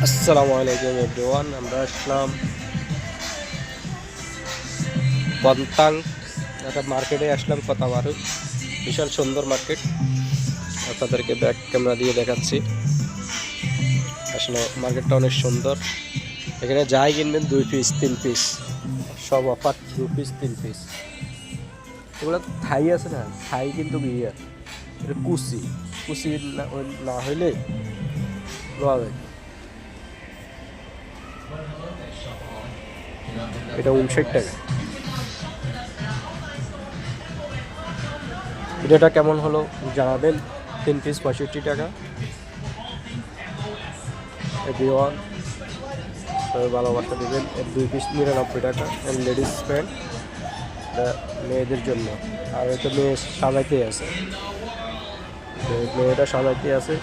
আসসালামু আলাইকুম এভরিওয়ান। আমরা আসলাম পন্তাং একটা মার্কেটে আসলাম, কথাবারু বিশাল সুন্দর মার্কেট। আপনাদেরকে ব্যাক ক্যামেরা দিয়ে দেখাচ্ছি। আসলে মার্কেটটা অনেক সুন্দর। এখানে যাই কিনবেন 2 পিস 3 পিস সব অফার, 2 পিস 3 পিস। এগুলো থাই আছে না, থাই কিন্তু ইয়ে এটা কুচি কুচি না হইলে হবে। এটা 59 টাকা। ভিডিওটা কেমন হলো জানাবেন। 3 পিস 65 টাকা। এভরিওয়ান সবাই ভালোবাসা দেবেন। 2 পিস 99 টাকা। লেডিস প্যান্ট মেয়েদের জন্য। আর এটা মেয়ে সাজাইতে আছে, মেয়েটা সাজাইতে আছে।